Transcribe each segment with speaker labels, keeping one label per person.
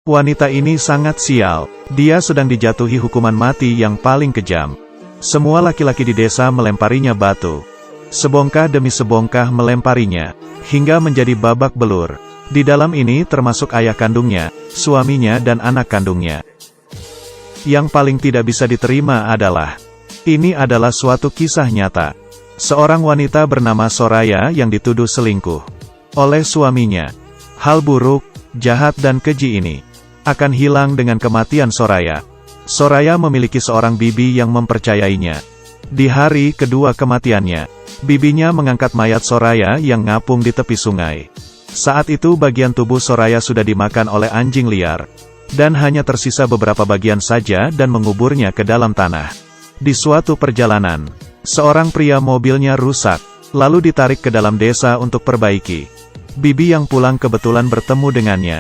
Speaker 1: Wanita ini sangat sial. Dia sedang dijatuhi hukuman mati yang paling kejam. Semua laki-laki di desa melemparinya batu. Sebongkah demi sebongkah melemparinya, hingga menjadi babak belur. Di dalam ini termasuk ayah kandungnya, suaminya dan anak kandungnya. Yang paling tidak bisa diterima adalah, ini adalah suatu kisah nyata. Seorang wanita bernama Soraya yang dituduh selingkuh oleh suaminya. Hal buruk, jahat dan keji ini akan hilang dengan kematian Soraya. Soraya memiliki seorang bibi yang mempercayainya. Di hari kedua kematiannya, bibinya mengangkat mayat Soraya yang ngapung di tepi sungai. Saat itu bagian tubuh Soraya sudah dimakan oleh anjing liar, dan hanya tersisa beberapa bagian saja dan menguburnya ke dalam tanah. Di suatu perjalanan, seorang pria mobilnya rusak, lalu ditarik ke dalam desa untuk perbaiki. Bibi yang pulang kebetulan bertemu dengannya.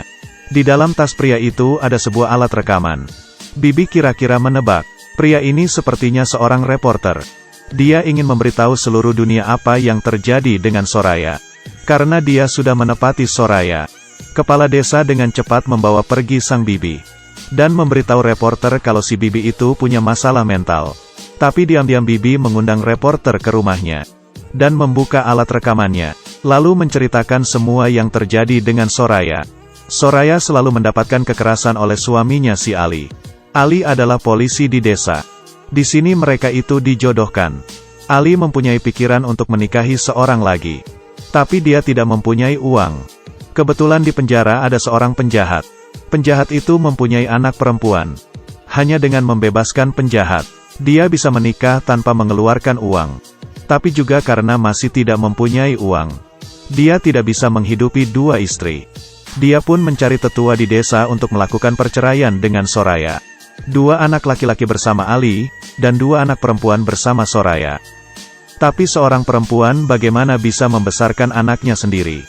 Speaker 1: Di dalam tas pria itu ada sebuah alat rekaman. Bibi kira-kira menebak, pria ini sepertinya seorang reporter. Dia ingin memberitahu seluruh dunia apa yang terjadi dengan Soraya. Karena dia sudah menepati Soraya, kepala desa dengan cepat membawa pergi sang bibi, dan memberitahu reporter kalau si bibi itu punya masalah mental. Tapi diam-diam bibi mengundang reporter ke rumahnya, dan membuka alat rekamannya, lalu menceritakan semua yang terjadi dengan Soraya. Soraya selalu mendapatkan kekerasan oleh suaminya si Ali. Ali adalah polisi di desa. Di sini mereka itu dijodohkan. Ali mempunyai pikiran untuk menikahi seorang lagi. Tapi dia tidak mempunyai uang. Kebetulan di penjara ada seorang penjahat. Penjahat itu mempunyai anak perempuan. Hanya dengan membebaskan penjahat, dia bisa menikah tanpa mengeluarkan uang. Tapi juga karena masih tidak mempunyai uang, dia tidak bisa menghidupi dua istri. Dia pun mencari tetua di desa untuk melakukan perceraian dengan Soraya. 2 anak laki-laki bersama Ali, dan 2 anak perempuan bersama Soraya. Tapi seorang perempuan bagaimana bisa membesarkan anaknya sendiri?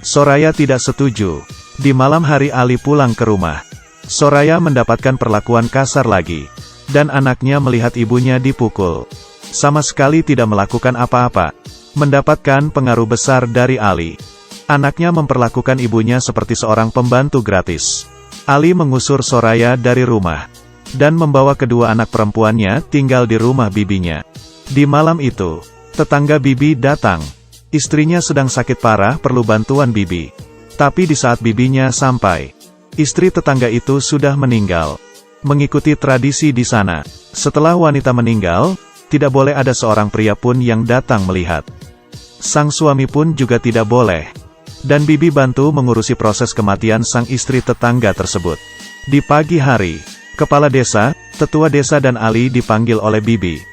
Speaker 1: Soraya tidak setuju. Di malam hari Ali pulang ke rumah. Soraya mendapatkan perlakuan kasar lagi. Dan anaknya melihat ibunya dipukul. Sama sekali tidak melakukan apa-apa. Mendapatkan pengaruh besar dari Ali. Anaknya memperlakukan ibunya seperti seorang pembantu gratis. Ali mengusir Soraya dari rumah, dan membawa kedua anak perempuannya tinggal di rumah bibinya. Di malam itu, tetangga bibi datang. Istrinya sedang sakit parah perlu bantuan bibi. Tapi di saat bibinya sampai, istri tetangga itu sudah meninggal. Mengikuti tradisi di sana, setelah wanita meninggal, tidak boleh ada seorang pria pun yang datang melihat. Sang suami pun juga tidak boleh. Dan bibi bantu mengurusi proses kematian sang istri tetangga tersebut. Di pagi hari, kepala desa, tetua desa dan Ali dipanggil oleh bibi.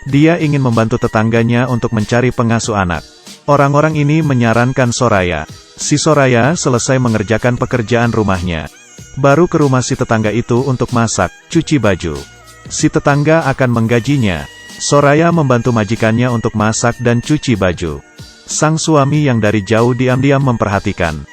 Speaker 1: Dia ingin membantu tetangganya untuk mencari pengasuh anak. Orang-orang ini menyarankan Soraya. Si Soraya selesai mengerjakan pekerjaan rumahnya, baru ke rumah si tetangga itu untuk masak, cuci baju. Si tetangga akan menggajinya. Soraya membantu majikannya untuk masak dan cuci baju. Sang suami yang dari jauh diam-diam memperhatikan,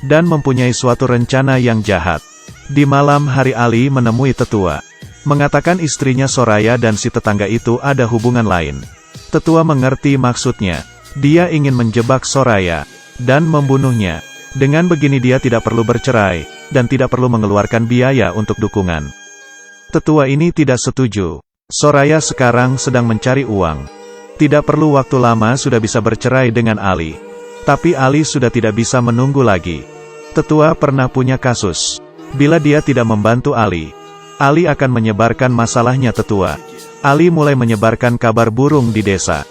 Speaker 1: dan mempunyai suatu rencana yang jahat. Di malam hari Ali menemui tetua, mengatakan istrinya Soraya dan si tetangga itu ada hubungan lain. Tetua mengerti maksudnya. Dia ingin menjebak Soraya, dan membunuhnya. Dengan begini dia tidak perlu bercerai, dan tidak perlu mengeluarkan biaya untuk dukungan. Tetua ini tidak setuju. Soraya sekarang sedang mencari uang. Tidak perlu waktu lama sudah bisa bercerai dengan Ali. Tapi Ali sudah tidak bisa menunggu lagi. Tetua pernah punya kasus. Bila dia tidak membantu Ali, Ali akan menyebarkan masalahnya tetua. Ali mulai menyebarkan kabar burung di desa.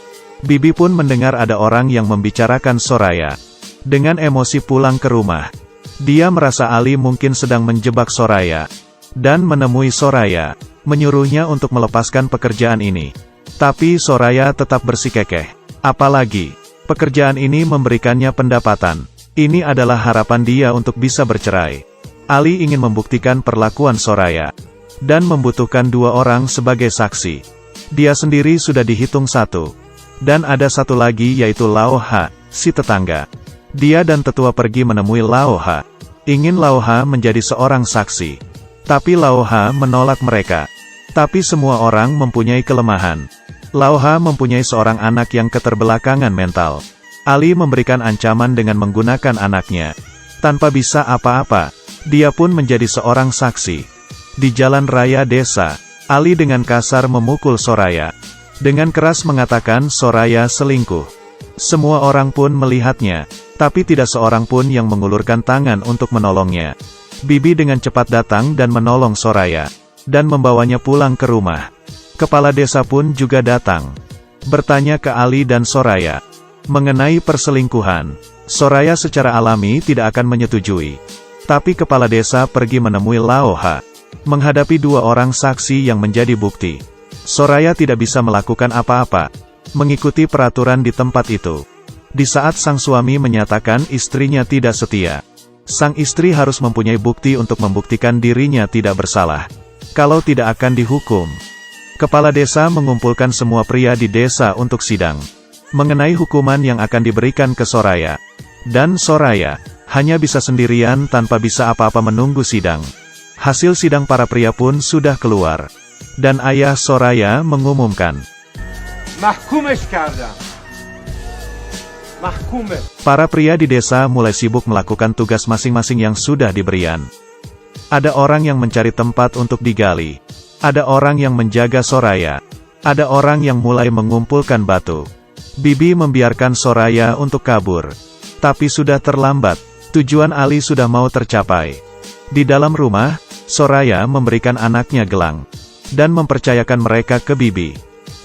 Speaker 1: Bibi pun mendengar ada orang yang membicarakan Soraya. Dengan emosi pulang ke rumah. Dia merasa Ali mungkin sedang menjebak Soraya. Dan menemui Soraya, menyuruhnya untuk melepaskan pekerjaan ini. Tapi Soraya tetap bersikukuh. Apalagi, pekerjaan ini memberikannya pendapatan. Ini adalah harapan dia untuk bisa bercerai. Ali ingin membuktikan perlakuan Soraya, dan membutuhkan 2 orang sebagai saksi. Dia sendiri sudah dihitung 1. Dan ada 1 lagi yaitu Laoha, si tetangga. Dia dan tetua pergi menemui Laoha. Ingin Laoha menjadi seorang saksi. Tapi Laoha menolak mereka. Tapi semua orang mempunyai kelemahan. Laoha mempunyai seorang anak yang keterbelakangan mental. Ali memberikan ancaman dengan menggunakan anaknya. Tanpa bisa apa-apa, Dia pun menjadi seorang saksi. Di jalan raya desa, Ali dengan kasar memukul Soraya. Dengan keras mengatakan Soraya selingkuh. Semua orang pun melihatnya, tapi tidak seorang pun yang mengulurkan tangan untuk menolongnya. Bibi dengan cepat datang dan menolong Soraya, dan membawanya pulang ke rumah. Kepala desa pun juga datang, bertanya ke Ali dan Soraya mengenai perselingkuhan. Soraya secara alami tidak akan menyetujui. Tapi kepala desa pergi menemui Laoha, menghadapi dua orang saksi yang menjadi bukti. Soraya tidak bisa melakukan apa-apa, mengikuti peraturan di tempat itu. Di saat sang suami menyatakan istrinya tidak setia, sang istri harus mempunyai bukti untuk membuktikan dirinya tidak bersalah. Kalau tidak akan dihukum. Kepala desa mengumpulkan semua pria di desa untuk sidang mengenai hukuman yang akan diberikan ke Soraya. Dan Soraya hanya bisa sendirian tanpa bisa apa-apa menunggu sidang. Hasil sidang para pria pun sudah keluar. Dan ayah Soraya mengumumkan,
Speaker 2: Mahkumesh kardam. Mahkume.
Speaker 1: Para pria di desa mulai sibuk melakukan tugas masing-masing yang sudah diberikan. Ada orang yang mencari tempat untuk digali. Ada orang yang menjaga Soraya. Ada orang yang mulai mengumpulkan batu. Bibi membiarkan Soraya untuk kabur. Tapi sudah terlambat. Tujuan Ali sudah mau tercapai. Di dalam rumah, Soraya memberikan anaknya gelang. Dan mempercayakan mereka ke Bibi.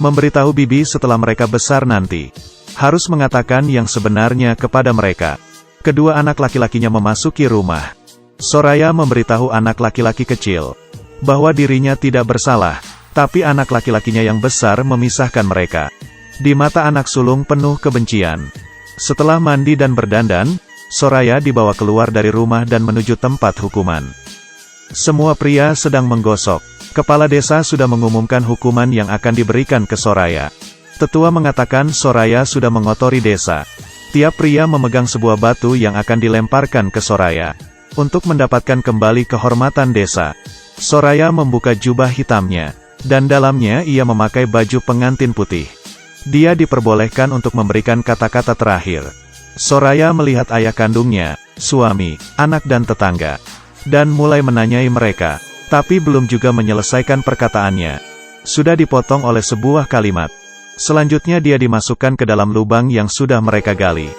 Speaker 1: Memberitahu Bibi setelah mereka besar nanti. Harus mengatakan yang sebenarnya kepada mereka. Kedua anak laki-lakinya memasuki rumah. Soraya memberitahu anak laki-laki kecil bahwa dirinya tidak bersalah, tapi anak laki-lakinya yang besar memisahkan mereka. Di mata anak sulung penuh kebencian. Setelah mandi dan berdandan, Soraya dibawa keluar dari rumah dan menuju tempat hukuman. Semua pria sedang menggosok. Kepala desa sudah mengumumkan hukuman yang akan diberikan ke Soraya. Tetua mengatakan Soraya sudah mengotori desa. Tiap pria memegang sebuah batu yang akan dilemparkan ke Soraya. Untuk mendapatkan kembali kehormatan desa, Soraya membuka jubah hitamnya, dan dalamnya ia memakai baju pengantin putih. Dia diperbolehkan untuk memberikan kata-kata terakhir. Soraya melihat ayah kandungnya, suami, anak dan tetangga, dan mulai menanyai mereka, tapi belum juga menyelesaikan perkataannya. Sudah dipotong oleh sebuah kalimat. Selanjutnya dia dimasukkan ke dalam lubang yang sudah mereka gali.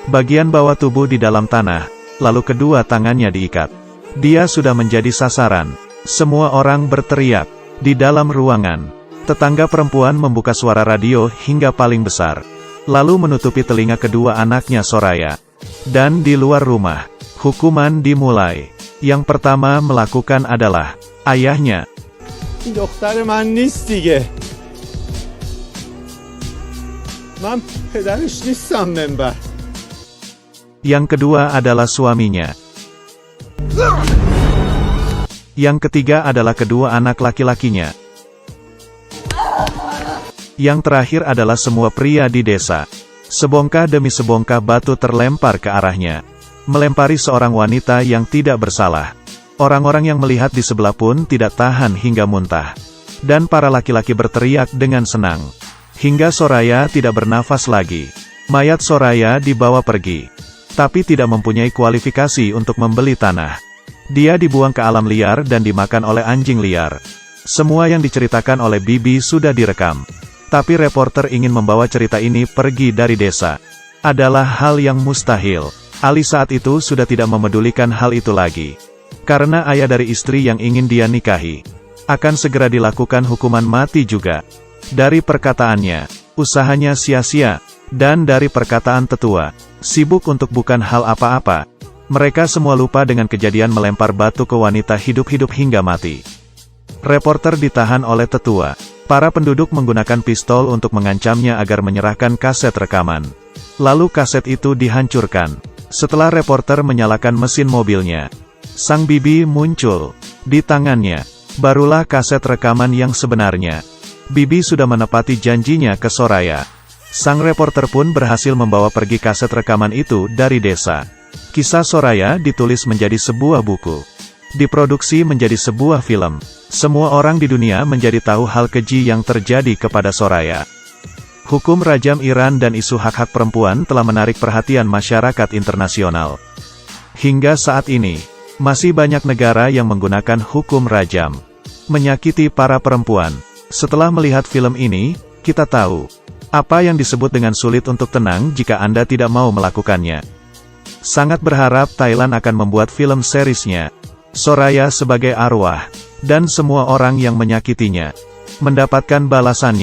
Speaker 1: Bagian bawah tubuh di dalam tanah, lalu kedua tangannya diikat. Dia sudah menjadi sasaran. Semua orang berteriak. Di dalam ruangan, tetangga perempuan membuka suara radio hingga paling besar. Lalu menutupi telinga kedua anaknya Soraya. Dan di luar rumah, hukuman dimulai. Yang pertama melakukan adalah ayahnya.
Speaker 2: دختر من نیست دیگه. من پدرش نیستم منبر.
Speaker 1: Yang kedua adalah suaminya. Yang ketiga adalah kedua anak laki-lakinya. Yang terakhir adalah semua pria di desa. Sebongkah demi sebongkah batu terlempar ke arahnya, melempari seorang wanita yang tidak bersalah. Orang-orang yang melihat di sebelah pun tidak tahan hingga muntah. Dan para laki-laki berteriak dengan senang. Hingga Soraya tidak bernafas lagi. Mayat Soraya dibawa pergi. Tapi tidak mempunyai kualifikasi untuk membeli tanah. Dia dibuang ke alam liar dan dimakan oleh anjing liar. Semua yang diceritakan oleh Bibi sudah direkam. Tapi reporter ingin membawa cerita ini pergi dari desa. Adalah hal yang mustahil. Ali saat itu sudah tidak memedulikan hal itu lagi. Karena ayah dari istri yang ingin dia nikahi akan segera dilakukan hukuman mati juga. Dari perkataannya, usahanya sia-sia. Dan dari perkataan tetua, sibuk untuk bukan hal apa-apa. Mereka semua lupa dengan kejadian melempar batu ke wanita hidup-hidup hingga mati. Reporter ditahan oleh tetua. Para penduduk menggunakan pistol untuk mengancamnya agar menyerahkan kaset rekaman. Lalu kaset itu dihancurkan. Setelah reporter menyalakan mesin mobilnya, sang bibi muncul. Di tangannya, barulah kaset rekaman yang sebenarnya. Bibi sudah menepati janjinya ke Soraya. Sang reporter pun berhasil membawa pergi kaset rekaman itu dari desa. Kisah Soraya ditulis menjadi sebuah buku. Diproduksi menjadi sebuah film. Semua orang di dunia menjadi tahu hal keji yang terjadi kepada Soraya. Hukum rajam Iran dan isu hak-hak perempuan telah menarik perhatian masyarakat internasional. Hingga saat ini, Masih banyak negara yang menggunakan hukum rajam. Menyakiti para perempuan. Setelah melihat film ini, kita tahu apa yang disebut dengan sulit untuk tenang jika Anda tidak mau melakukannya. Sangat berharap Thailand akan membuat film seriesnya. Soraya sebagai arwah, dan semua orang yang menyakitinya mendapatkan balasannya.